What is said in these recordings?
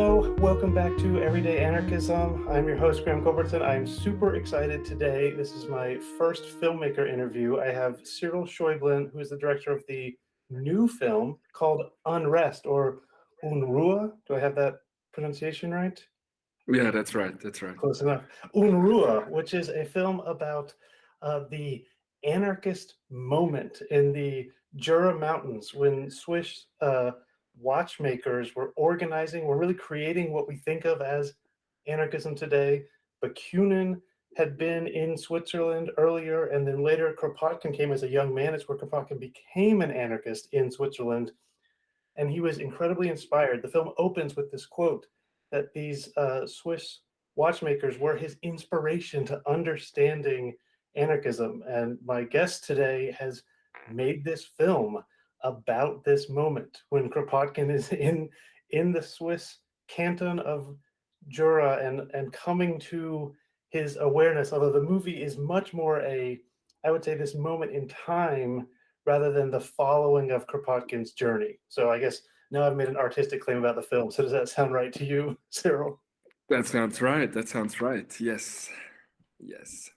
Hello, welcome back to Everyday Anarchism. I'm your host, Graham Culbertson. I'm super excited today. This is my first filmmaker interview. I have Cyril Schäublin, who is the director of the new film called Unrest, or Unruhe. Do I have that pronunciation right? Yeah, that's right. That's right. Close enough. Unruhe, which is a film about the anarchist moment in the Jura Mountains when Swiss watchmakers were organizing, were really creating what we think of as anarchism today. Bakunin had been in Switzerland earlier, and then later Kropotkin came as a young man. It's where Kropotkin became an anarchist in Switzerland, and he was incredibly inspired. The film opens with this quote that these Swiss watchmakers were his inspiration to understanding anarchism. And my guest today has made this film about this moment when Kropotkin is in the Swiss canton of Jura and coming to his awareness, although the movie is much more I would say, this moment in time rather than the following of Kropotkin's journey. So I guess now I've made an artistic claim about the film. So does that sound right to you, Cyril? That sounds right. That sounds right. Yes. Yes.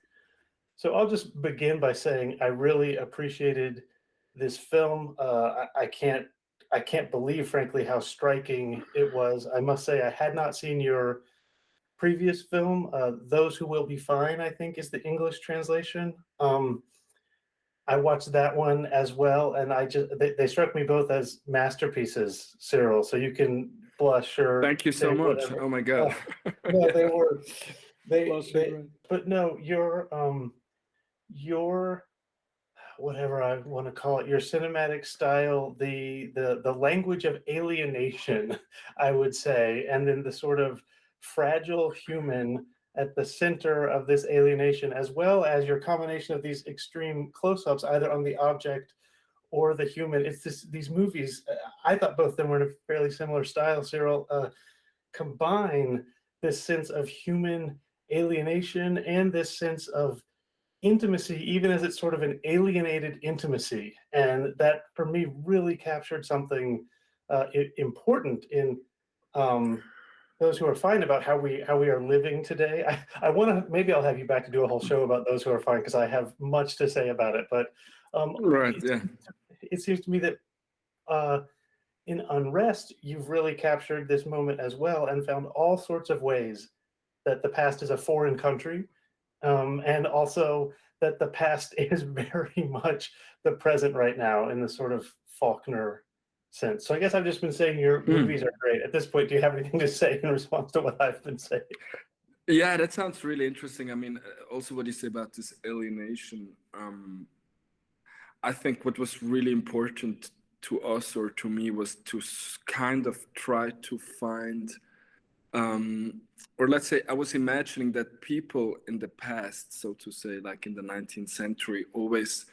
So I'll just begin by saying I really appreciated this film. I can't believe, frankly, how striking it was. I must say I had not seen your previous film. Those Who Will Be Fine, I think, is the English translation. I watched that one as well, and they struck me both as masterpieces, Cyril. So you can blush or Thank you say so much. whatever. Oh my God. No, they Yeah. were Blush, they right. but no, your whatever I want to call it, your cinematic style, the language of alienation, I would say, and then the sort of fragile human at the center of this alienation, as well as your combination of these extreme close-ups, either on the object or the human. It's these movies. I thought both of them were in a fairly similar style, Cyril. Combine this sense of human alienation and this sense of intimacy, even as it's sort of an alienated intimacy. And that, for me, really captured something important in Those Who Are Fine about how we are living today. I want to, maybe I'll have you back to do a whole show about Those Who Are Fine, because I have much to say about it. But Right. Yeah. it seems to me that in Unrest, you've really captured this moment as well and found all sorts of ways that the past is a foreign country, and also that the past is very much the present right now in the sort of Faulkner sense. So I guess I've just been saying your movies are great. At this point, do you have anything to say in response to what I've been saying? Yeah, that sounds really interesting. I mean, also what you say about this alienation. I think what was really important to us or to me was to kind of try to find, or let's say, I was imagining that people in the past, so to say, like in the 19th century, always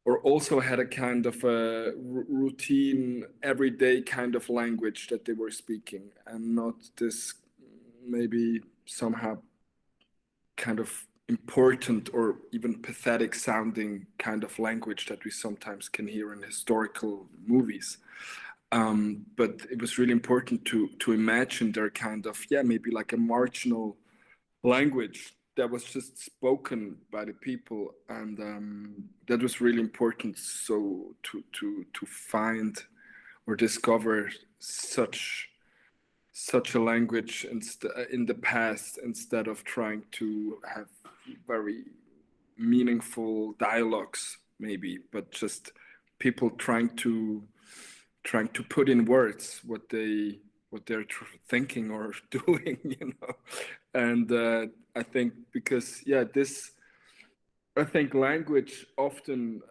or also had a kind of a routine, everyday kind of language that they were speaking, and not this maybe somehow kind of important or even pathetic sounding kind of language that we sometimes can hear in historical movies. But it was really important to imagine their kind of, yeah, maybe like a marginal language that was just spoken by the people, and that was really important. So to find or discover such a language in the past, instead of trying to have very meaningful dialogues, maybe, but just people trying to put in words what they're thinking or doing, And I think because I think language often,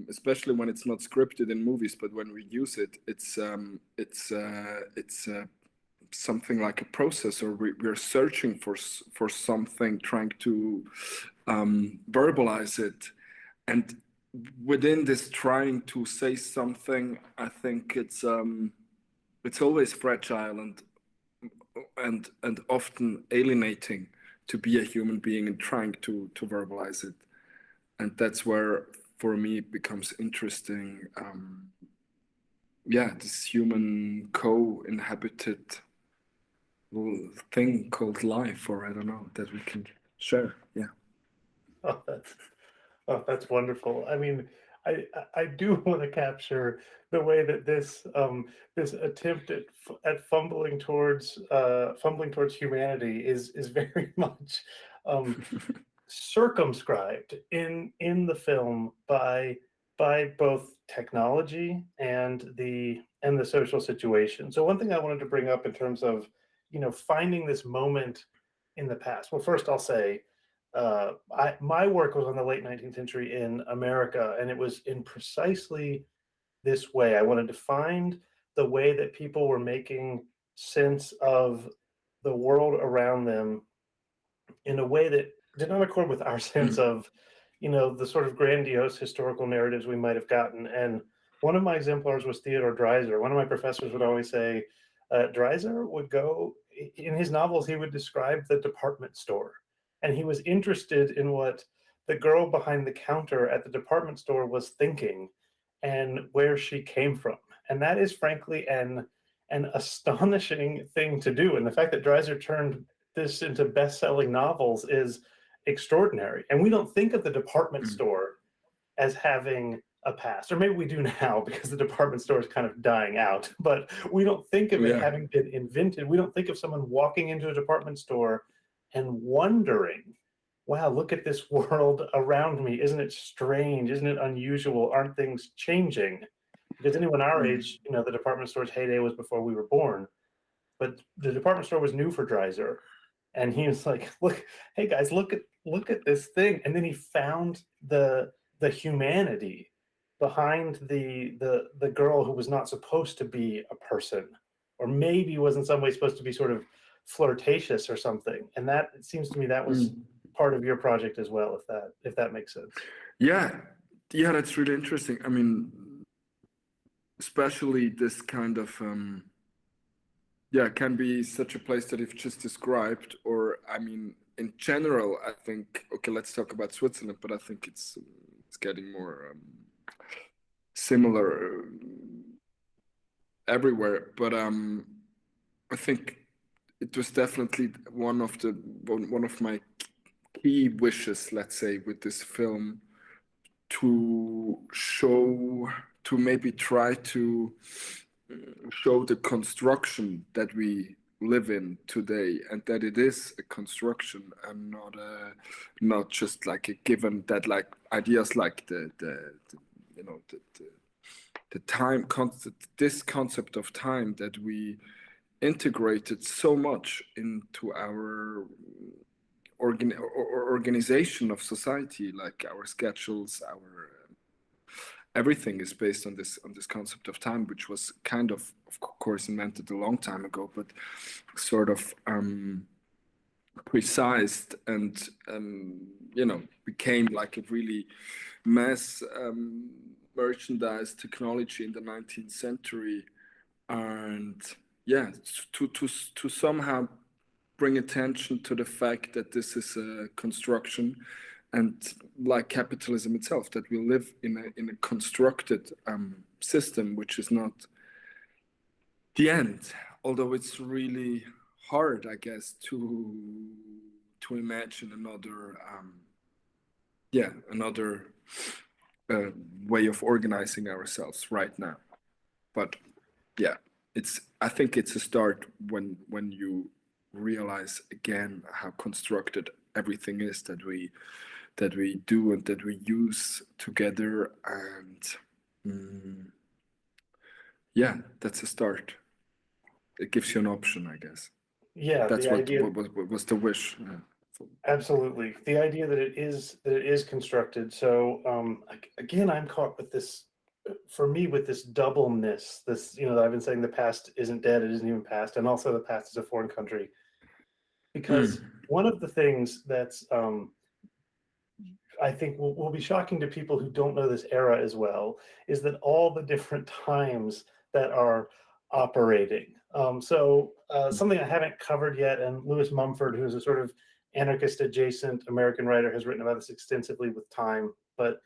especially when it's not scripted in movies, but when we use it, it's something like a process, or we're searching for something, trying to verbalize it, and within this trying to say something, I think it's always fragile and often alienating to be a human being and trying to verbalize it, and that's where for me it becomes interesting. Yeah, this human co-inhabited thing called life, or I don't know, that we can share. Yeah. Oh, that's wonderful. I mean, I do want to capture the way that this attempt at fumbling towards humanity is very much um, circumscribed in the film by both technology and the social situation. So one thing I wanted to bring up in terms of, finding this moment in the past. Well, first I'll say, my work was on the late 19th century in America, and it was in precisely this way. I wanted to find the way that people were making sense of the world around them in a way that did not accord with our sense Mm. of, the sort of grandiose historical narratives we might have gotten. And one of my exemplars was Theodore Dreiser. One of my professors would always say, Dreiser would go, in his novels, he would describe the department store. And he was interested in what the girl behind the counter at the department store was thinking and where she came from. And that is frankly an astonishing thing to do. And the fact that Dreiser turned this into best-selling novels is extraordinary. And we don't think of the department Mm. store as having a past, or maybe we do now because the department store is kind of dying out, but we don't think of it Yeah. having been invented. We don't think of someone walking into a department store and wondering, wow, look at this world around me. Isn't it strange? Isn't it unusual? Aren't things changing? Because anyone our Mm. age, the department store's heyday was before we were born, but the department store was new for Dreiser. And he was like, look, hey guys, look at this thing. And then he found the humanity behind the girl who was not supposed to be a person, or maybe was in some way supposed to be sort of flirtatious or something. And that, it seems to me, that was Mm. part of your project as well, if that makes sense. Yeah. Yeah, that's really interesting. I mean, especially this kind of yeah, can be such a place that you've just described, or I mean, in general, I think, okay, let's talk about Switzerland, but I think it's getting more similar everywhere. But I think it was definitely one of my key wishes, let's say, with this film, to show, to maybe try to show the construction that we live in today, and that it is a construction and not just like a given, that like ideas like the you know the time concept, this concept of time that we integrated so much into our organization of society, like our schedules, our everything is based on this concept of time, which was kind of course, invented a long time ago, but sort of precised and became like a really mass merchandise technology in the 19th century, and yeah, to somehow bring attention to the fact that this is a construction, and like capitalism itself, that we live in a constructed system, which is not the end. Although it's really hard, I guess, to imagine another uh, way of organizing ourselves right now. But yeah, I think it's a start when you realize again how constructed everything is that we do and that we use together, and mm, yeah, that's a start. It gives you an option, I guess. Yeah, That's the idea. what was the wish. Absolutely. The idea that it is constructed. So again, I'm caught with this, for me, with this doubleness. This, I've been saying the past isn't dead, it isn't even past, and also the past is a foreign country. Because Mm, one of the things that's I think will be shocking to people who don't know this era as well is that all the different times that are operating. Something I haven't covered yet, and Lewis Mumford, who's a sort of anarchist adjacent American writer, has written about this extensively with time. But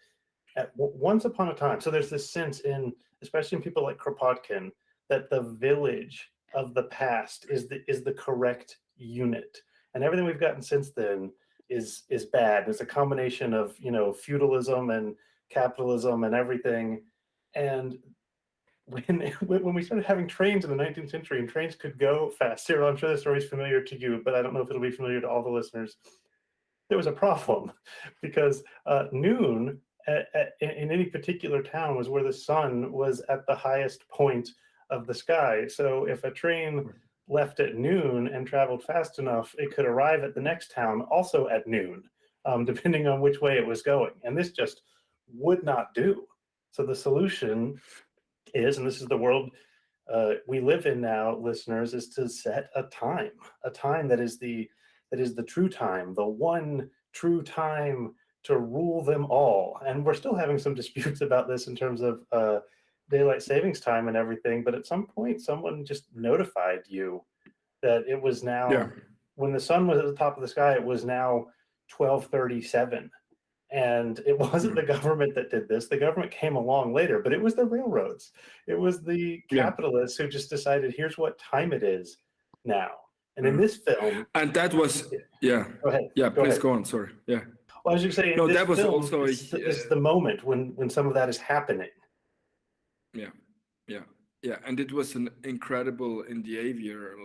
once upon a time, so there's this sense in, especially in people like Kropotkin, that the village of the past is the correct unit, and everything we've gotten since then is bad. It's a combination of, you know, feudalism and capitalism and everything. And when we started having trains in the 19th century and trains could go fast, Cyril, I'm sure the story is familiar to you, but I don't know if it'll be familiar to all the listeners. There was a problem because noon in any particular town was where the sun was at the highest point of the sky. So if a train left at noon and traveled fast enough, it could arrive at the next town also at noon, depending on which way it was going. And this just would not do. So the solution is, and this is the world we live in now, listeners, is to set a time that is the true time, the one true time to rule them all. And we're still having some disputes about this in terms of daylight savings time and everything. But at some point, someone just notified you that it was now, when the sun was at the top of the sky, it was now 12:37. And it wasn't the government that did this. The government came along later, but it was the railroads. It was the capitalists who just decided, here's what time it is now. And in this film, and that was go ahead. Please go on. Sorry. Yeah. Well, I was just saying, no, that was film, also this is the moment when some of that is happening. Yeah, and it was an incredible endeavor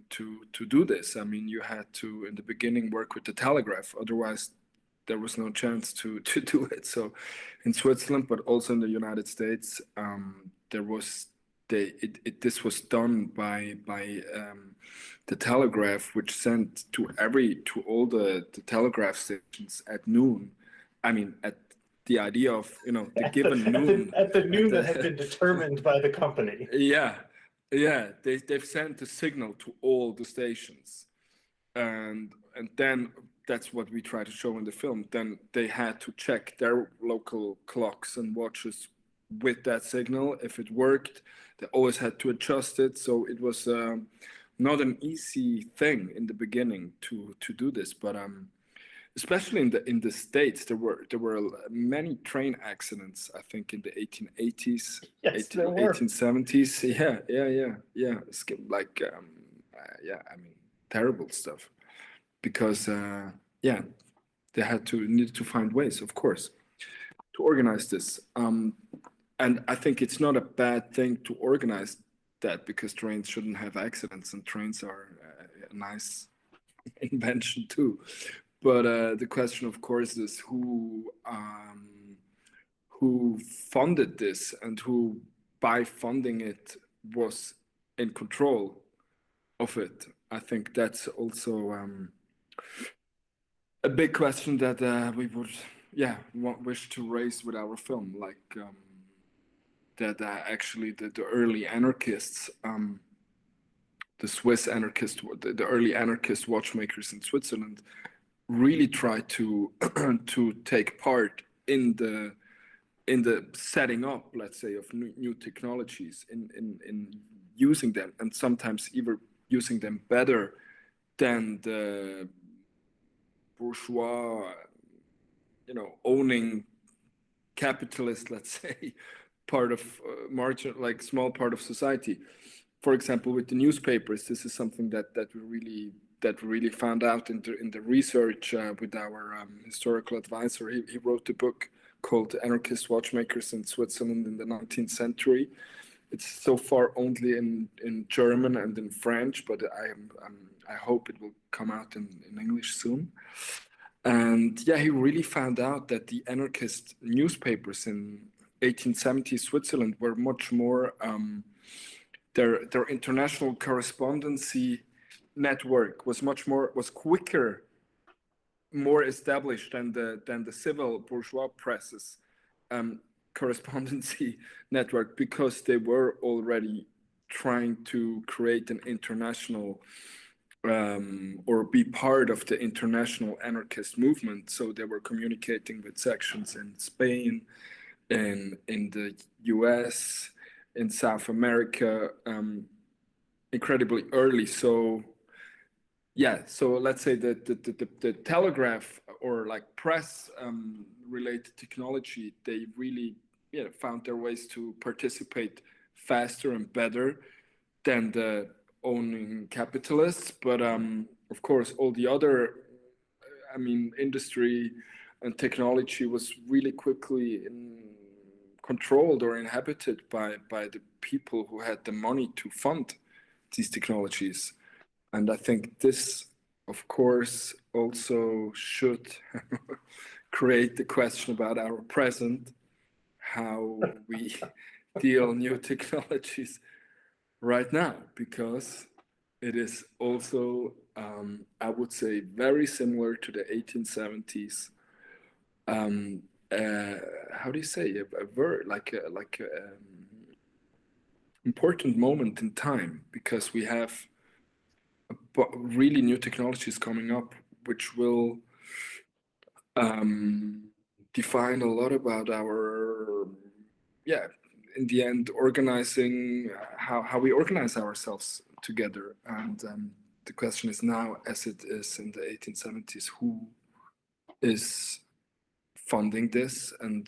to do this. I mean, you had to in the beginning work with the telegraph, otherwise there was no chance to do it. So in Switzerland, but also in the United States, there was this was done by the telegraph, which sent to all the telegraph stations at noon. I mean, at the idea of, you know, the given noon. At the noon that had been determined by the company. Yeah. They've sent a signal to all the stations. And then that's what we try to show in the film. Then they had to check their local clocks and watches with that signal. If it worked, they always had to adjust it. So it was not an easy thing in the beginning to do this, but especially in the States, there were many train accidents. I think in the 1880s, yes, 1870s. Yeah. Like I mean, terrible stuff. Because they needed to find ways, of course, to organize this. And I think it's not a bad thing to organize that, because trains shouldn't have accidents, and trains are a nice invention too. But the question, of course, is who funded this, and who, by funding it, was in control of it. I think that's also a big question that we would wish to raise with our film, like that actually the early anarchists, the Swiss anarchists, the early anarchist watchmakers in Switzerland, really tried to to take part in the setting up, let's say, of new technologies, in using them, and sometimes even using them better than the bourgeois, you know, owning capitalist, let's say, part of margin, like small part of society. For example, with the newspapers, this is something that we really found out in the research with our historical advisor. He wrote a book called Anarchist Watchmakers in Switzerland in the 19th Century. It's so far only in German and in French, but I hope it will come out in English soon. And yeah, he really found out that the anarchist newspapers in 1870 Switzerland were much more, their international correspondency network was quicker, more established than the civil bourgeois presses correspondency network, because they were already trying to create an international or be part of the international anarchist movement. So they were communicating with sections in Spain, in the US, in South America, incredibly early. So yeah, so let's say that the telegraph, or like press related technology, they really found their ways to participate faster and better than the owning capitalists, but of course, all the other, industry and technology was really quickly controlled or inhabited by the people who had the money to fund these technologies. And I think this, of course, also should create the question about our present, how we deal new technologies right now, because it is also, I would say, very similar to the 1870s. How do you say a word like important moment in time, because we have really new technologies coming up, which will define a lot about our, in the end, organizing how we organize ourselves together. And the question is now, as it is in the 1870s, who is funding this and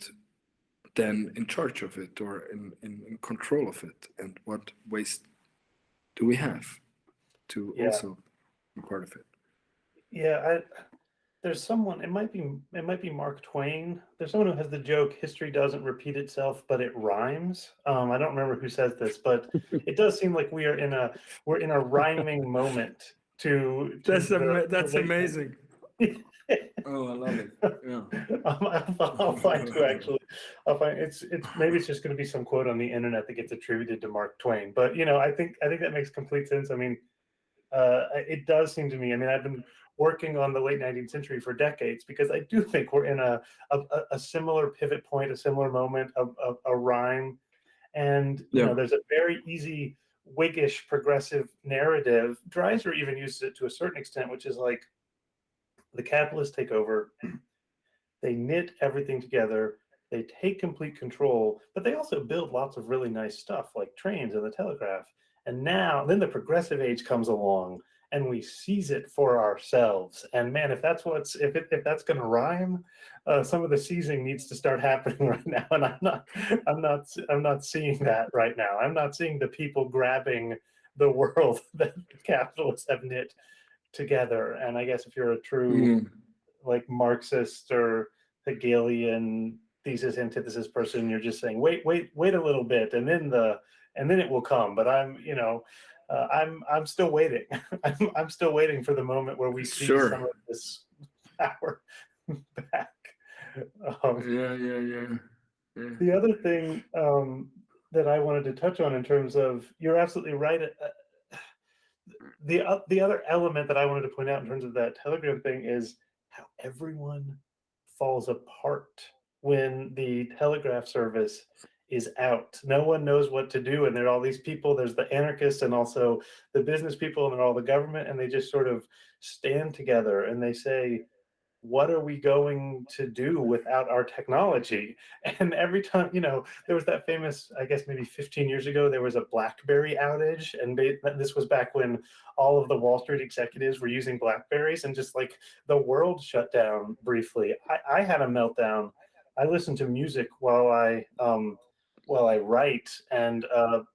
then in charge of it, or in control of it, and what ways do we have to also be part of it? There's someone, it might be Mark Twain. There's someone who has the joke, history doesn't repeat itself, but it rhymes. I don't remember who says this, but it does seem like we're in a rhyming moment That's amazing. Oh, I love it. Yeah. I'll find who actually. I'll find it's maybe it's just going to be some quote on the internet that gets attributed to Mark Twain. But I think that makes complete sense. I mean, it does seem to me. I mean, I've been working on the late 19th century for decades, because I do think we're in a similar pivot point, a similar moment, a rhyme, and there's a very easy Whiggish progressive narrative. Dreiser even uses it to a certain extent, which is like, the capitalists take over, they knit everything together, they take complete control, but they also build lots of really nice stuff like trains and the telegraph. And then the progressive age comes along and we seize it for ourselves. And man, if that's going to rhyme, some of the seizing needs to start happening right now. And I'm not seeing that right now. I'm not seeing the people grabbing the world that the capitalists have knit together. And I guess if you're a true like Marxist or Hegelian thesis antithesis person, you're just saying wait a little bit, and then it will come. But I'm still waiting. I'm still waiting for the moment where we see some of this power back. The other thing that I wanted to touch on in terms of, you're absolutely right. The other element that I wanted to point out in terms of that telegram thing is how everyone falls apart when the telegraph service is out. No one knows what to do, and there are all these people. There's the anarchists and also the business people, and then all the government, and they just sort of stand together and they say, what are we going to do without our technology? And every time, there was that famous, I guess maybe 15 years ago, there was a BlackBerry outage. And this was back when all of the Wall Street executives were using BlackBerries, and just like the world shut down briefly. I had a meltdown. I listened to music while I write, and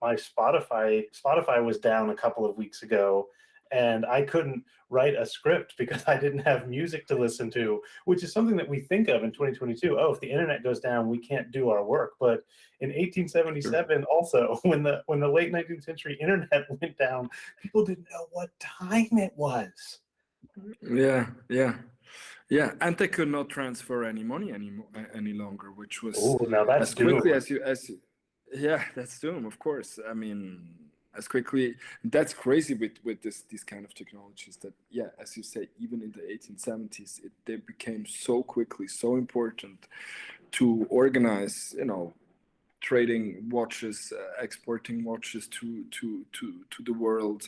my Spotify was down a couple of weeks ago, and I couldn't write a script because I didn't have music to listen to, which is something that we think of in 2022. Oh, if the internet goes down, we can't do our work. But in 1877, also, when the late 19th century internet went down, people didn't know what time it was. Yeah, and they could not transfer any money any longer, which was now that's as quickly doom. That's doom, of course. I mean, as quickly. That's crazy with these kind of technologies that, as you say, even in the 1870s, they became so quickly so important to organize, trading watches, exporting watches to the world.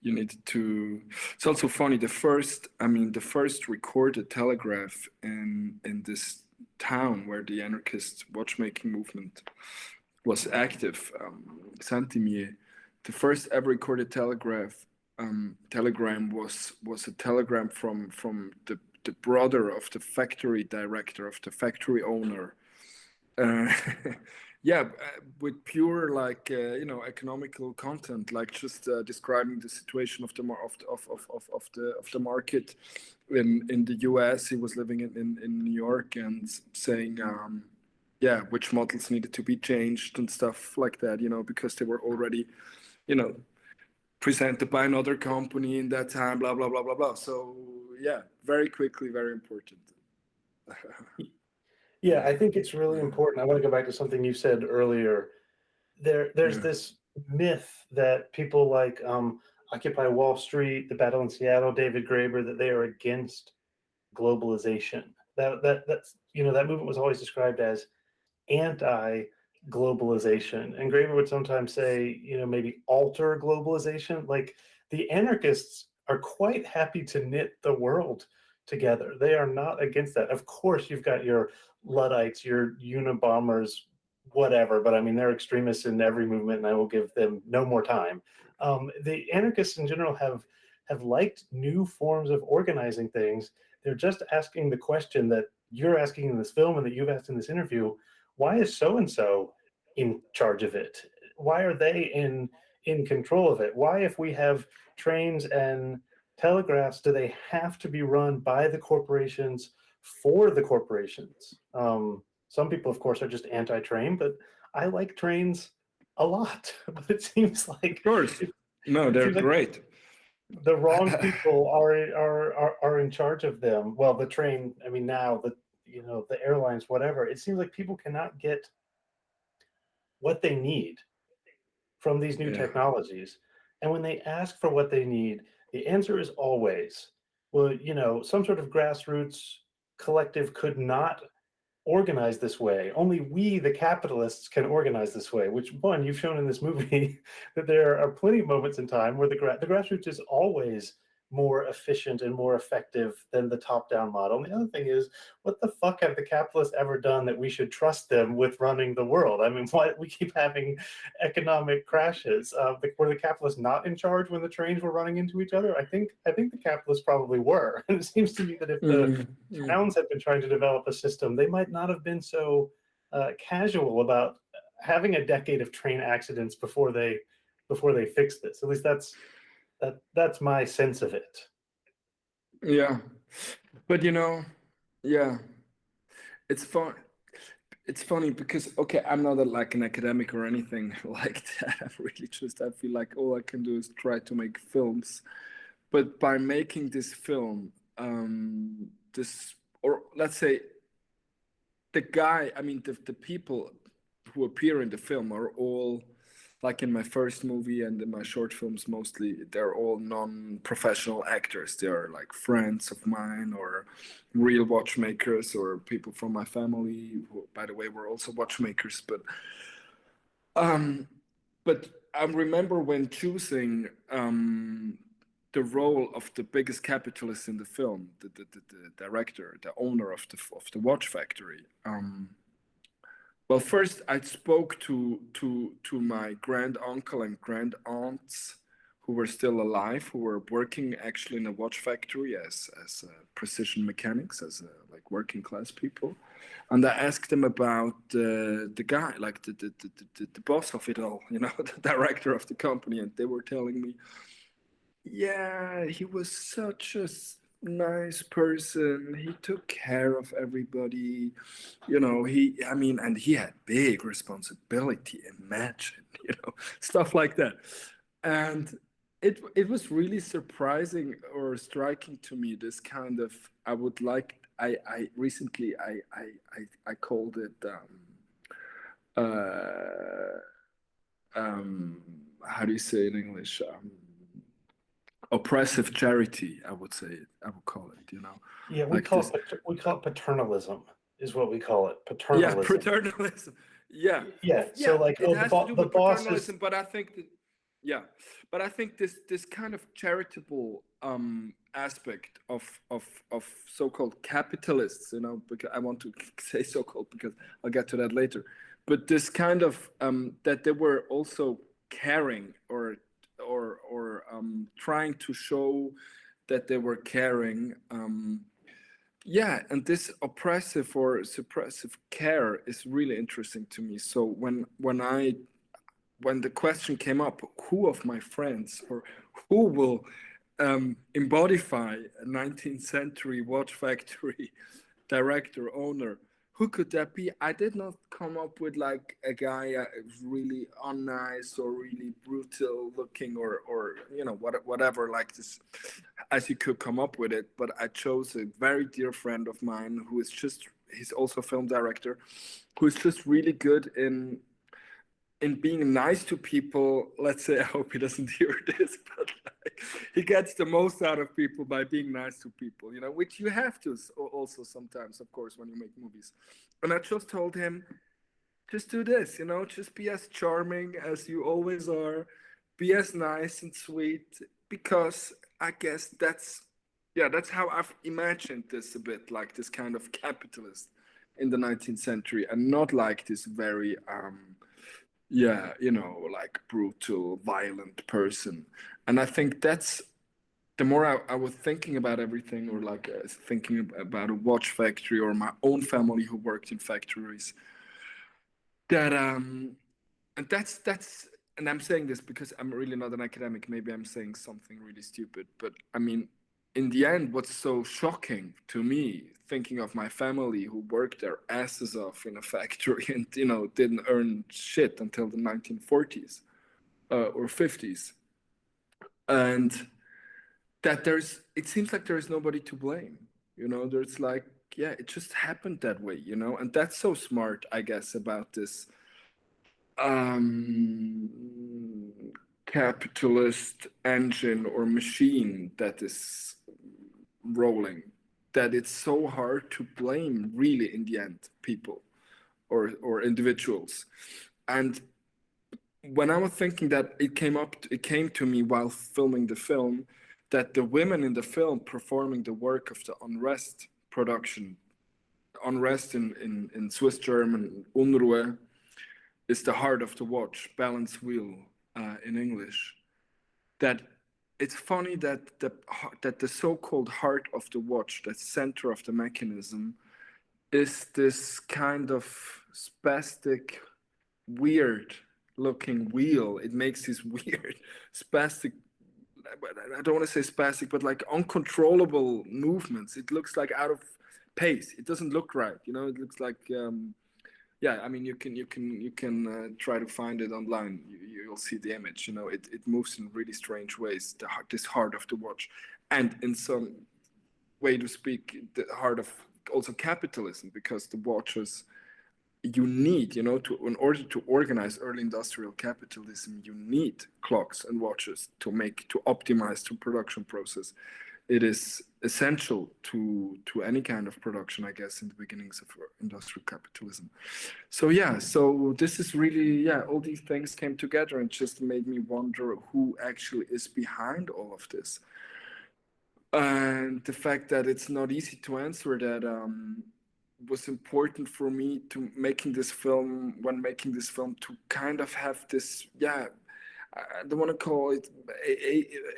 You needed to. It's also funny. The first recorded telegraph in this town where the anarchist watchmaking movement was active, Saint-Imier, the first ever recorded telegram was a telegram from the brother of the factory director, of the factory owner, yeah, with pure like economical content, like just describing the situation of the of the market in the US. He was living in New York and saying yeah, which models needed to be changed and stuff like that, because they were already, you know presented by another company in that time, blah blah blah blah blah. So yeah, very quickly, very important. Yeah, I think it's really important. I want to go back to something you said earlier. There's Yeah. this myth that people like Occupy Wall Street, the Battle in Seattle, David Graeber, that they are against globalization. That's that movement was always described as anti-globalization. And Graeber would sometimes say, maybe alter globalization. Like the anarchists are quite happy to knit the world together. They are not against that. Of course, you've got your Luddites, your Unabombers, whatever, but I mean, they're extremists in every movement, and I will give them no more time. The anarchists in general have liked new forms of organizing things. They're just asking the question that you're asking in this film and that you've asked in this interview: why is so and so in charge of it? Why are they in control of it? Why, if we have trains and telegraphs, do they have to be run by the corporations for the corporations? Some people, of course, are just anti-train, but I like trains a lot. But it seems Of course. No, it they're seems like great. the wrong people are in charge of them. Well, the train, I mean, now the airlines, whatever. It seems like people cannot get what they need from these new Yeah. technologies. And when they ask for what they need, the answer is always, well, some sort of grassroots collective could not organize this way. Only we, the capitalists, can organize this way, which, one, you've shown in this movie that there are plenty of moments in time where the grassroots is always more efficient and more effective than the top-down model. And the other thing is, what the fuck have the capitalists ever done that we should trust them with running the world? I mean, why we keep having economic crashes? Were the capitalists not in charge when the trains were running into each other? I think the capitalists probably were. And it seems to me that if the Mm. towns had been trying to develop a system, they might not have been so casual about having a decade of train accidents before they fix this. At least that's my sense of it. Yeah. But yeah, it's fun. It's funny because okay, I'm not like an academic or anything like that. I feel like all I can do is try to make films. But by making this film, this or let's say the guy, I mean the people who appear in the film are all like in my first movie and in my short films mostly, they're all non-professional actors. They are like friends of mine or real watchmakers or people from my family who, by the way, were also watchmakers. Um but I remember when choosing the role of the biggest capitalist in the film, the director, the owner of the watch factory. Well, first I spoke to my grand uncle and grand aunts who were still alive, who were working actually in a watch factory as precision mechanics, as like working class people, and I asked them about the guy, like the boss of it all, the director of the company, and they were telling me, yeah, he was such a nice person. He took care of everybody. I mean, and he had big responsibility. Imagine, stuff like that. And it was really surprising or striking to me. This kind of, I would like. I recently I called it uh, how do you say in English? Oppressive charity, I would say it. I would call it, Yeah, like this. we call it paternalism, is what we call it. Yeah, Paternalism. paternalism. Yeah, Yeah. So yeah, like, it has to do the with boss is. paternalism, but I think that, yeah, but I think this kind of charitable aspect of so-called capitalists, because I want to say so-called because I'll get to that later, but this kind of that they were also caring or trying to show that they were caring. yeah, and this oppressive or suppressive care is really interesting to me. So when the question came up, who of my friends or who will embodify a 19th century watch factory director, owner, who could that be? I did not come up with like a guy really unnice or really brutal looking or whatever like this as you could come up with it. But I chose a very dear friend of mine who is just he's also a film director who is just really good in being nice to people. Let's say, I hope he doesn't hear this, but like, he gets the most out of people by being nice to people, which you have to also sometimes, of course, when you make movies. And I just told him, just do this, just be as charming as you always are, be as nice and sweet, because I guess that's how I've imagined this a bit, like this kind of capitalist in the 19th century, and not like this very yeah, like brutal, violent person. And I think that's the more I was thinking about everything, or like thinking about a watch factory or my own family who worked in factories, that and that's and I'm saying this because I'm really not an academic. Maybe I'm saying something really stupid, but I mean, in the end, what's so shocking to me, thinking of my family who worked their asses off in a factory and didn't earn shit until the 1940s or 50s, and that it seems like there is nobody to blame. There's like, yeah, it just happened that way, and that's so smart, I guess, about this um, capitalist engine or machine that is rolling, that it's so hard to blame, really, in the end, people or individuals. And when I was thinking that, it came to me while filming the film that the women in the film performing the work of the Unrest production, Unrest in Swiss German, Unruhe, is the heart of the watch, balance wheel in English. That it's funny that the so-called heart of the watch, that center of the mechanism, is this kind of spastic, weird looking wheel. It makes these weird spastic, I don't want to say spastic, but like uncontrollable movements. It looks like out of pace. It doesn't look right. It looks like yeah. I mean, you can try to find it online. You'll see the image. It moves in really strange ways. This heart of the watch, and in some way to speak, the heart of also capitalism, because the watches you need, in order to organize early industrial capitalism, you need clocks and watches to optimize the production process. It is essential to any kind of production, I guess, in the beginnings of industrial capitalism. So yeah, so this is really, yeah, all these things came together and just made me wonder who actually is behind all of this. And the fact that it's not easy to answer that was important for me to making this film, to kind of have this, yeah, I don't want to call it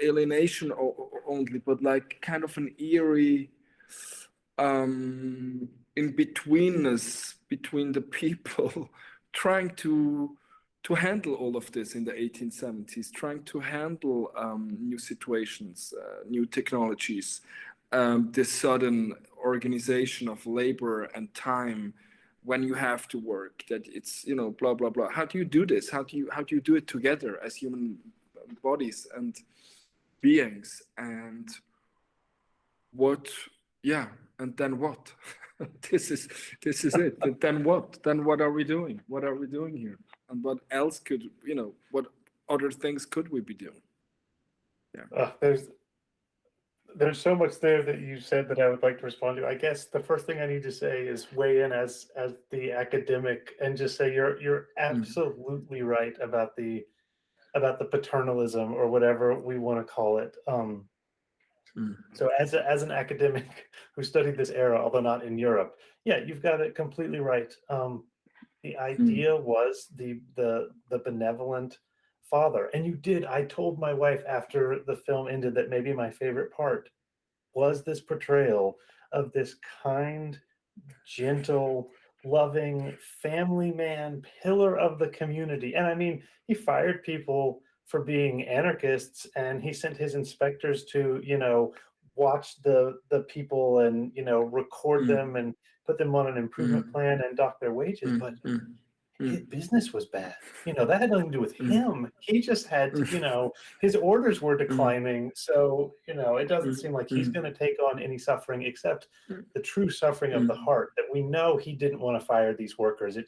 alienation only, but like kind of an eerie in betweenness between the people trying to handle all of this in the 1870s, trying to handle new situations, new technologies, this sudden organization of labor and time when you have to work, that it's, blah blah blah. How do you do this? How do you do it together as human bodies and beings? And what, yeah, and then what? This is it. And then what? Then what are we doing? What are we doing here? And what else could, what other things could we be doing? Yeah. There's so much there that you said that I would like to respond to. I guess the first thing I need to say is weigh in as the academic and just say you're absolutely right about the paternalism, or whatever we want to call it. So as an academic who studied this era, although not in Europe, yeah, you've got it completely right. The idea was the benevolent father, and you did. I told my wife after the film ended that maybe my favorite part was this portrayal of this kind, gentle, loving family man, pillar of the community. And I mean, he fired people for being anarchists, and he sent his inspectors to, watch the people and, record mm, them and put them on an improvement mm, plan and dock their wages. mm, But mm, his mm, business was bad. That had nothing to do with mm, him. He just had, mm, his orders were mm, declining. So, it doesn't mm, seem like he's mm, going to take on any suffering except mm, the true suffering of the mm, heart, that we know he didn't want to fire these workers.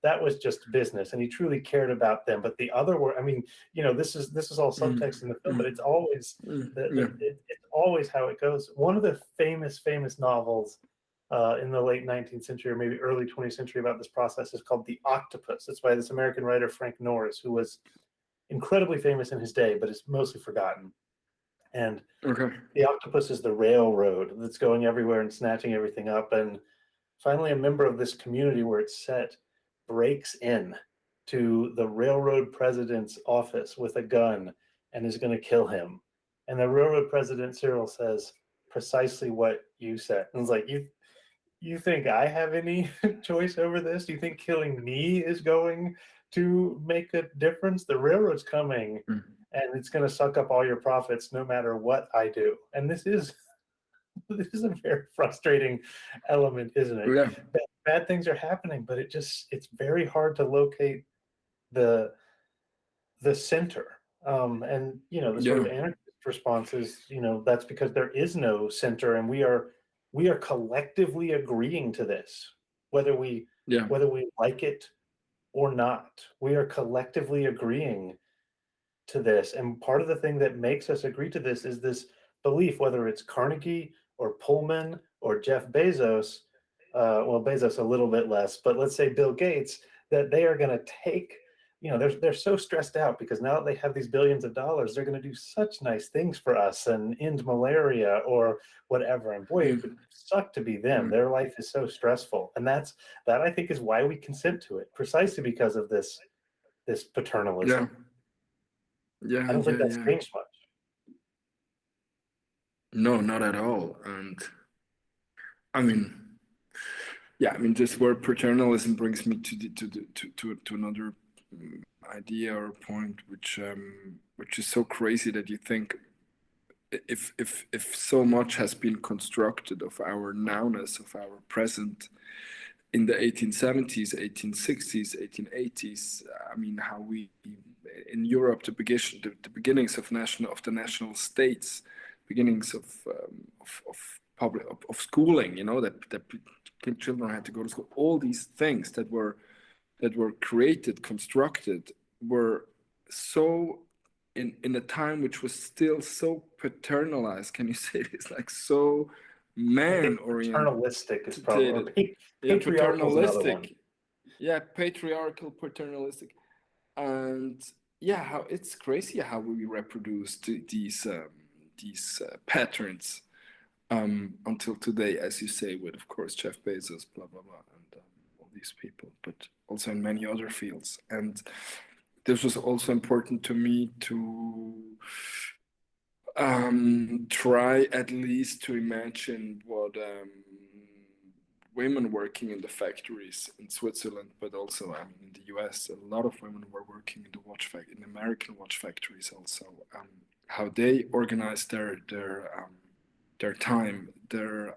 That was just business, and he truly cared about them. But the other were, I mean, this is all mm, subtext in the film, but mm, it's always yeah. it's always how it goes. One of the famous novels in the late 19th century or maybe early 20th century about this process is called The Octopus. It's by this American writer, Frank Norris, who was incredibly famous in his day, but is mostly forgotten. And Okay. the octopus is the railroad that's going everywhere and snatching everything up. And finally, a member of this community where it's set breaks in to the railroad president's office with a gun and is going to kill him. And the railroad president, Cyril, says precisely what you said. And it's like, you think I have any choice over this? Do you think killing me is going to make a difference? The railroad's coming Mm. and it's going to suck up all your profits no matter what I do. And this is a very frustrating element, isn't it? Yeah. Bad things are happening, but it's very hard to locate the center. And the sort Yeah. of anarchist response is, that's because there is no center, and we are collectively agreeing to this, whether we Yeah. whether we like it or not. We are collectively agreeing to this. And part of the thing that makes us agree to this is this belief, whether it's Carnegie or Pullman or Jeff Bezos, well, Bezos a little bit less, but let's say Bill Gates, that they are going to take, they're so stressed out because now that they have these billions of dollars, they're going to do such nice things for us and end malaria or whatever. And boy, it would Mm, suck to be them. mm. Their life is so stressful. And that I think is why we consent to it, precisely because of this Yeah. paternalism. I Yeah. don't think Yeah. that's Yeah. changed much. No, not at all. And I mean, yeah, I mean, this word paternalism brings me to another idea or point, which is so crazy that you think if so much has been constructed of our nowness, of our present in the 1870s, 1860s, 1880s, I mean, how we in Europe the beginnings of the national states, beginnings of public of schooling, that children had to go to school. All these things that were created, constructed, were so in a time which was still so paternalized. Can you say this? Like so I think man oriented. paternalistic is probably, or Yeah, patriarchal is another one. paternalistic. Yeah, patriarchal, paternalistic, and yeah, how it's crazy how we reproduce these patterns until today, as you say, with of course Jeff Bezos, blah blah blah, and all these people, but also in many other fields. And this was also important to me to try at least to imagine what women working in the factories in Switzerland, but also I mean in the US, a lot of women were working in the in American watch factories also. How they organized their time, their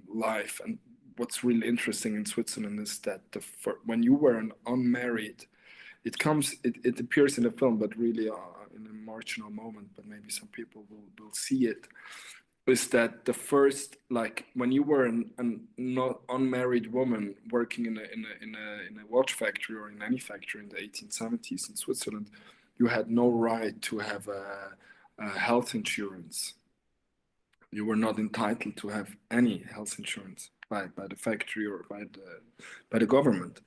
life, and what's really interesting in Switzerland is that when you were an unmarried, it appears in the film, but really in a marginal moment, but maybe some people will see it, is that the first, like when you were an not unmarried woman working in a watch factory or in any factory in the 1870s in Switzerland, you had no right to have a health insurance. You were not entitled to have any health insurance by the factory or by the government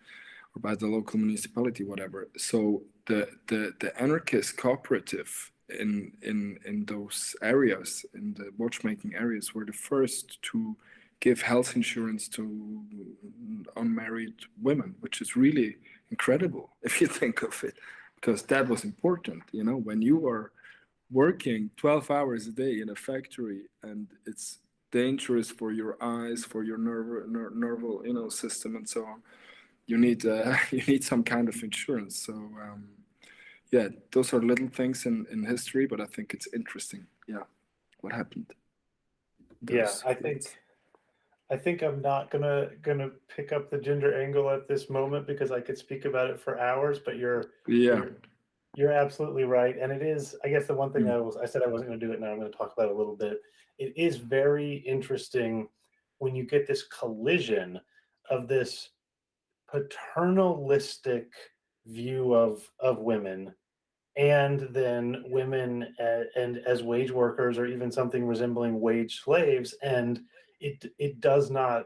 or by the local municipality, whatever. So the anarchist cooperative in those areas, in the watchmaking areas, were the first to give health insurance to unmarried women, which is really incredible if you think of it, because that was important. When you are working 12 hours a day in a factory and dangerous for your eyes, for your nerval system, and so on. You need you need some kind of insurance. So yeah, those are little things in history, but I think it's interesting. Yeah, what happened? Yeah, Those I think I'm not gonna pick up the gender angle at this moment because I could speak about it for hours, but yeah. you're you're absolutely right. And it is, I guess the one thing Mm. I said I wasn't gonna do it, now I'm gonna talk about it a little bit. It is very interesting when you get this collision of this paternalistic view of women, and then women and as wage workers or even something resembling wage slaves, and it does not,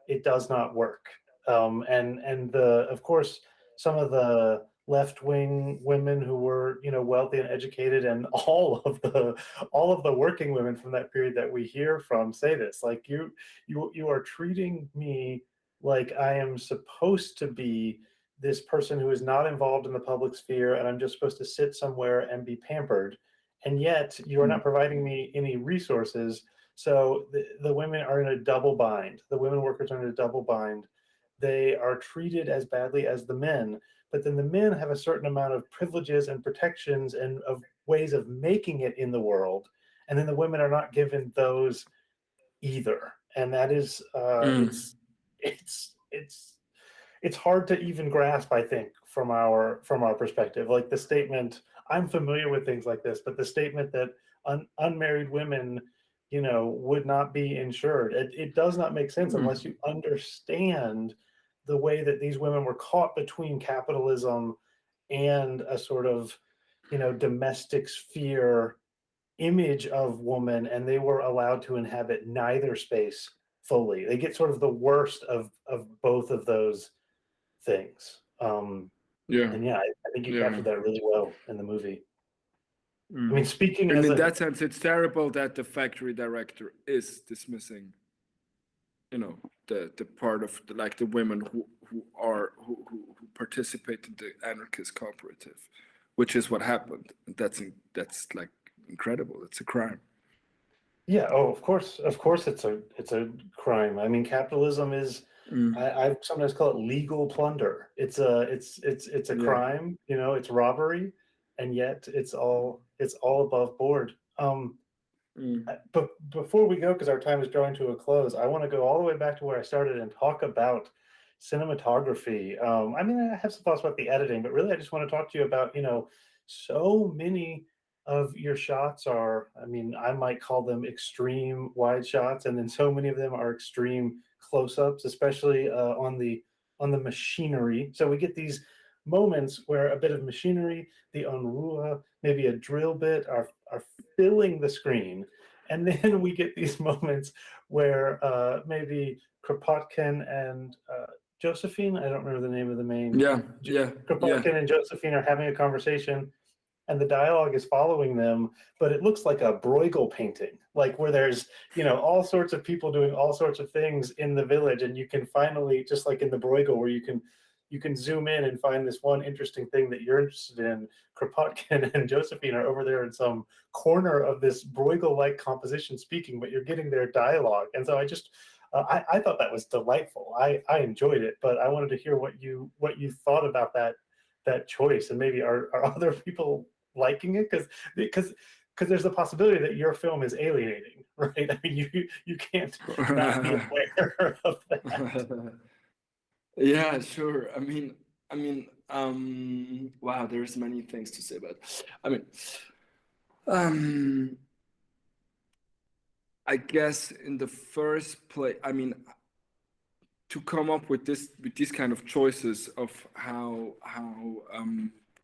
it does not work. And the, of course, some of the left-wing women who were, you know, wealthy and educated, and all of the working women from that period that we hear from say this, like, you are treating me like I am supposed to be this person who is not involved in the public sphere, and I'm just supposed to sit somewhere and be pampered. And yet you are Mm. not providing me any resources. So the women are in a double bind. The women workers are in a double bind. They are treated as badly as the men, but then the men have a certain amount of privileges and protections and of ways of making it in the world. And then the women are not given those either. And that is, Mm. it's hard to even grasp, I think, from our perspective. Like the statement, I'm familiar with things like this, but the statement that unmarried women, you know, would not be insured, it does not make sense Mm. unless you understand the way that these women were caught between capitalism and a sort of, you know, domestic sphere image of woman, and they were allowed to inhabit neither space fully. They get sort of the worst of both of those things. Yeah, And yeah, I think you yeah. captured that really well in the movie. I Mm. mean, speaking And as in a, that sense, it's terrible that the factory director is dismissing, the part of like the women who participate in the anarchist cooperative, which is what happened. That's like incredible. It's a crime. yeah, oh, of course, it's a crime. I mean, capitalism is, Mm. I sometimes call it legal plunder. It's a Yeah. crime, you know, it's robbery, and yet it's all above board. Mm. But before we go, because our time is drawing to a close, I want to go all the way back to where I started and talk about cinematography. I mean, I have some thoughts about the editing, but really, I just want to talk to you about, you know, so many of your shots are, I mean, I might call them extreme wide shots, and then so many of them are extreme close-ups, especially on the machinery. So we get these moments where a bit of machinery, the unruh, maybe a drill bit are filling the screen, and then we get these moments where maybe Kropotkin and Josephine, I don't remember the name of the main, Yeah. Yeah. Yeah. Kropotkin and Josephine are having a conversation, and the dialogue is following them, but it looks like a Bruegel painting, like where there's, you know, all sorts of people doing all sorts of things in the village, and you can finally, just like in the Bruegel, where you can zoom in and find this one interesting thing that you're interested in. Kropotkin and Josephine are over there in some corner of this Bruegel-like composition speaking, but you're getting their dialogue. And so I just, I thought that was delightful. I enjoyed it, but I wanted to hear what you thought about that choice, and maybe are other people liking it, because there's a possibility that your film is alienating, right? I mean, you can't not be aware of that. Yeah, sure. Wow, there's many things to say about it. Um, I guess in the first place, to come up with these kind of choices of how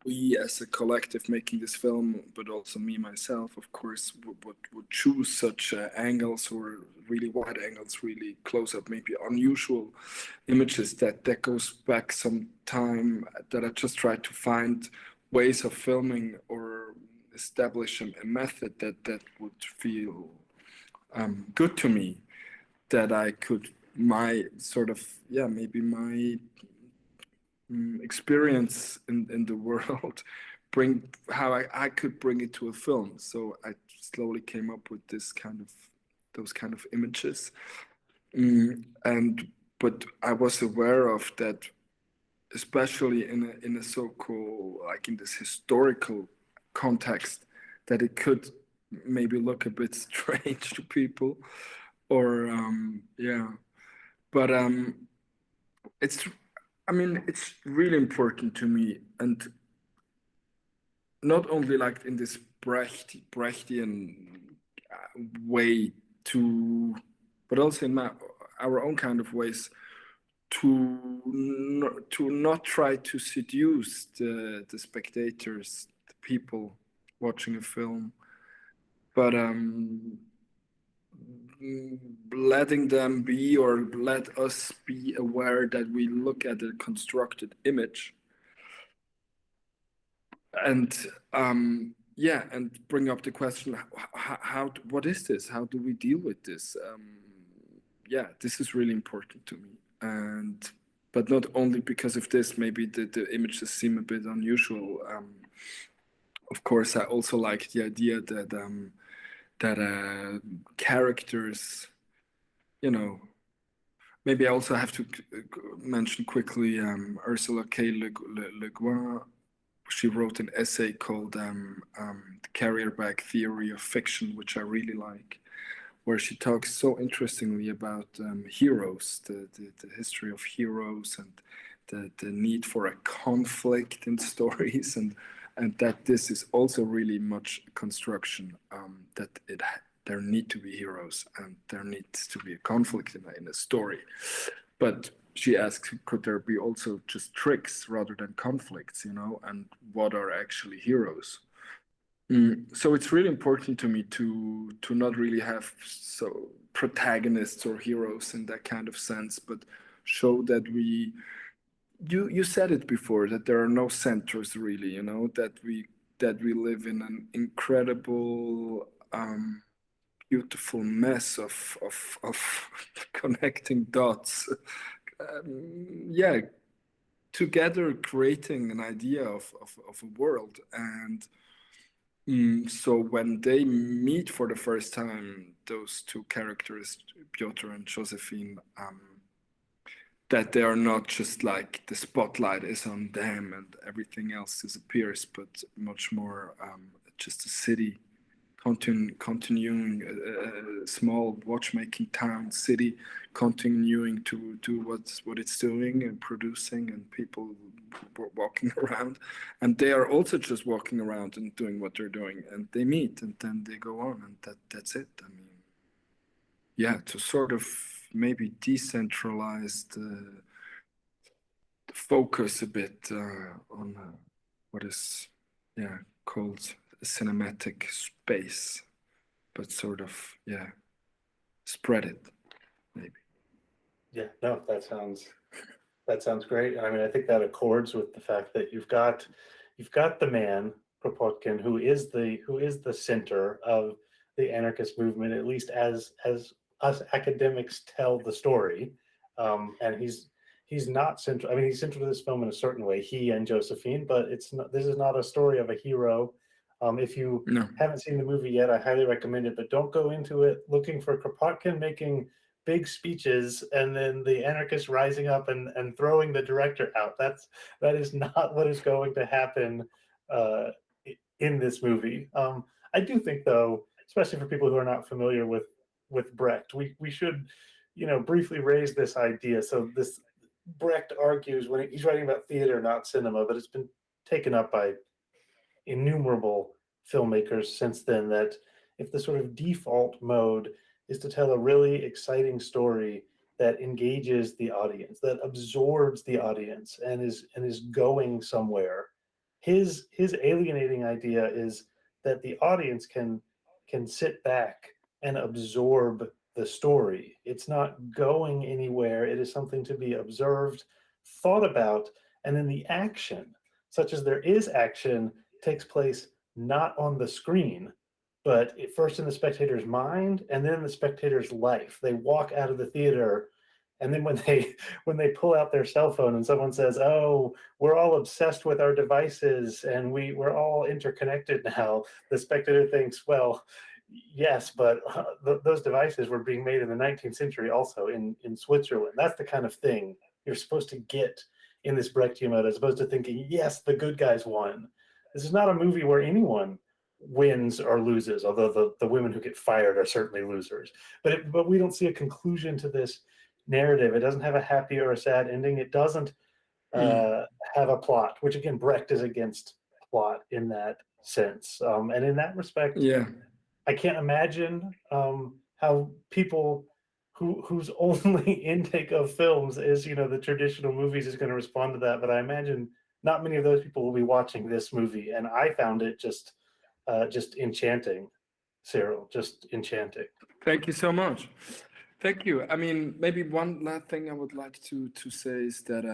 we as a collective making this film, but also me myself, of course, would choose such angles, or really wide angles, really close up, maybe unusual images. That goes back some time, that I just try to find ways of filming or establish a method that would feel good to me, that I could, my sort of, yeah, maybe my experience in the world, bring how I could bring it to a film. So I slowly came up with this kind of those kind of images. And but I was aware of that, especially in a so-called, like in this historical context, that it could maybe look a bit strange to people, or yeah. But it's, I mean, it's really important to me, and not only like in this Brechtian way to, but also in our own kind of ways to not try to seduce the spectators, the people watching a film, but letting them be, or let us be aware that we look at a constructed image, and yeah, and bring up the question, how what is this, how do we deal with this? Yeah, this is really important to me. And but not only because of this, maybe the images seem a bit unusual. Of course, I also like the idea that characters, you know, maybe I also have to mention quickly Ursula K. Le Guin. She wrote an essay called The Carrier Bag Theory of Fiction, which I really like, where she talks so interestingly about heroes, the history of heroes, and the need for a conflict in stories, and that this is also really much a construction, that there need to be heroes and there needs to be a conflict in a story. But she asks, could there be also just tricks rather than conflicts, you know, and what are actually heroes? So it's really important to me to not really have so protagonists or heroes in that kind of sense, but show that you said it before, that there are no centers really, you know, that we live in an incredible beautiful mess of connecting dots, yeah, together creating an idea of a world. And so when they meet for the first time, those two characters, Piotr and Josephine, that they are not just like the spotlight is on them and everything else disappears, but much more just a city continuing, a small watchmaking town city continuing to do what it's doing and producing, and people walking around, and they are also just walking around and doing what they're doing, and they meet and then they go on, and that's it. I mean, yeah, to sort of maybe decentralize the focus a bit on what is, yeah, called a cinematic space, but sort of, yeah, spread it maybe. Yeah, no, that sounds great. I mean, I think that accords with the fact that you've got the man Kropotkin, who is the center of the anarchist movement, at least as us academics tell the story, and he's not central. I mean, he's central to this film in a certain way, he and Josephine, but it's not. This is not a story of a hero. If you No. haven't seen the movie yet, I highly recommend it, but don't go into it looking for Kropotkin making big speeches and then the anarchists rising up and throwing the director out. That is not what is going to happen uh, in this movie. I do think, though, especially for people who are not familiar with Brecht, we should, briefly raise this idea. So this Brecht argues, when he's writing about theater, not cinema, but it's been taken up by innumerable filmmakers since then, that if the sort of default mode is to tell a really exciting story that engages the audience, that absorbs the audience and is going somewhere, his alienating idea is that the audience can sit back and absorb the story. It's not going anywhere. It is something to be observed, thought about, and then the action, such as there is action, takes place not on the screen, but first in the spectator's mind and then in the spectator's life. They walk out of the theater, and then when they pull out their cell phone and someone says, "Oh, we're all obsessed with our devices and we're all interconnected now," the spectator thinks, well, yes, but those devices were being made in the 19th century also in Switzerland. That's the kind of thing you're supposed to get in this Brecht mode, as opposed to thinking, yes, the good guys won. This is not a movie where anyone wins or loses, although the women who get fired are certainly losers. But we don't see a conclusion to this narrative. It doesn't have a happy or a sad ending. It doesn't have a plot, which again, Brecht is against plot in that sense. And in that respect, Yeah. I can't imagine how people whose only intake of films is, the traditional movies is going to respond to that. But I imagine not many of those people will be watching this movie. And I found it just enchanting, Cyril, just enchanting. Thank you so much. Thank you. I mean, maybe one last thing I would like to say is that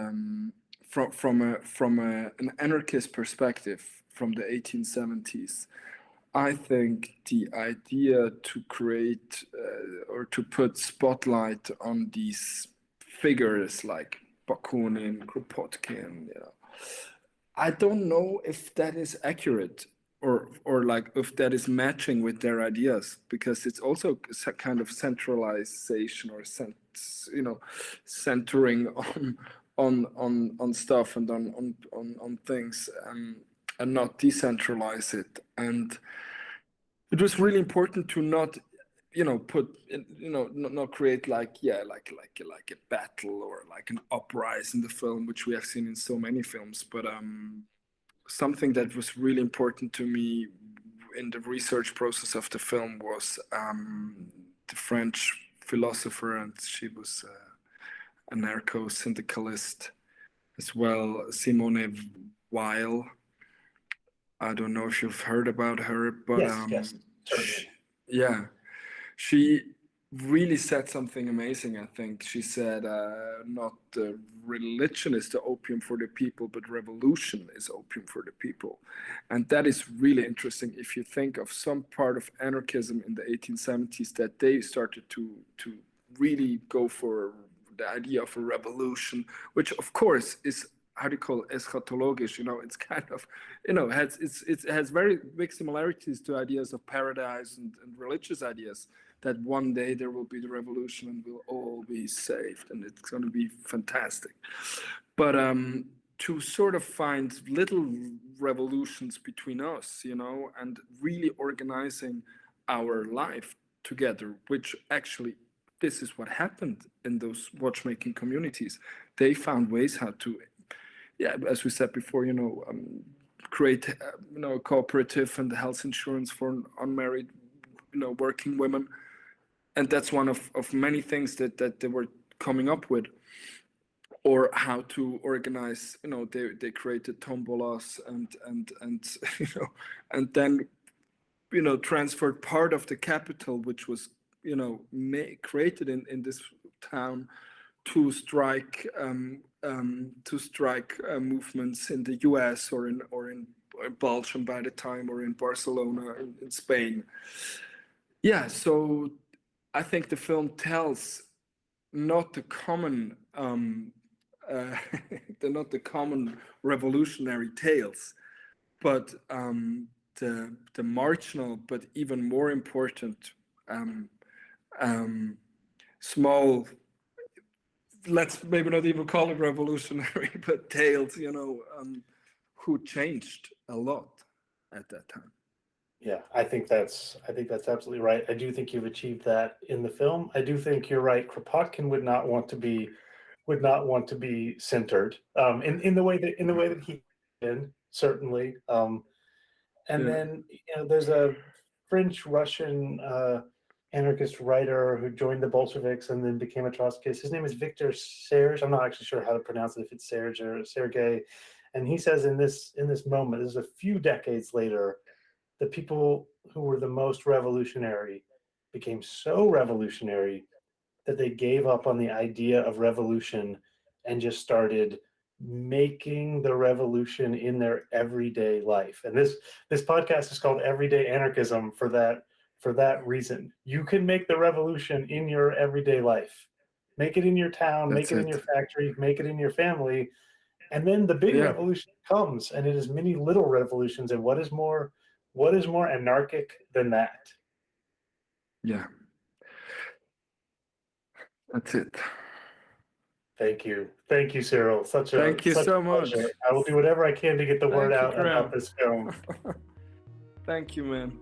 from an anarchist perspective from the 1870s, I think the idea to create or to put spotlight on these figures like Bakunin, Kropotkin, I don't know if that is accurate or like if that is matching with their ideas, because it's also a kind of centralization or centering on stuff and on things, and not decentralize it. And it was really important to not put not create like a battle or like an uprising in the film, which we have seen in so many films. But something that was really important to me in the research process of the film was the French philosopher, and she was an anarcho-syndicalist as well, Simone Weil. I don't know if you've heard about her, but yes, certainly. yeah, she really said something amazing. I think she said, not religion is the opium for the people, but revolution is opium for the people. And that is really interesting if you think of some part of anarchism in the 1870s, that they started to really go for the idea of a revolution, which of course is, how do you call it, eschatologisch, it's kind of, it has very big similarities to ideas of paradise and religious ideas, that one day there will be the revolution and we'll all be saved and it's going to be fantastic. But to sort of find little revolutions between us, and really organizing our life together, which actually, this is what happened in those watchmaking communities. They found ways how to, as we said before, create, a cooperative and health insurance for unmarried, working women. And that's one of many things that they were coming up with. Or how to organize, they created tombolas and and then, transferred part of the capital, which was, created in this town, to strike movements in the US or in Belgium by the time, or in Barcelona in Spain. Yeah, so I think the film tells not the common not the common revolutionary tales, but the marginal, but even more important, small, let's maybe not even call it revolutionary, but tales, who changed a lot at that time. Yeah, I think that's absolutely right. I do think you've achieved that in the film. I do think you're right. Kropotkin would not want to be centered in the way that he did, certainly. And then there's a French Russian anarchist writer who joined the Bolsheviks and then became a Trotskyist. His name is Victor Serge. I'm not actually sure how to pronounce it, if it's Serge or Sergei. And he says in this moment, this is a few decades later, the people who were the most revolutionary became so revolutionary that they gave up on the idea of revolution and just started making the revolution in their everyday life. And this podcast is called Everyday Anarchism for that reason. You can make the revolution in your everyday life. Make it in your town, make it in your factory, make it in your family. And then the big revolution comes, and it is many little revolutions. And what is more anarchic than that? Yeah. That's it. Thank you, Cyril. Such Thank you a so pleasure. much. I will do whatever I can to get the word Thank you, out about Graham. this film. Thank you, man.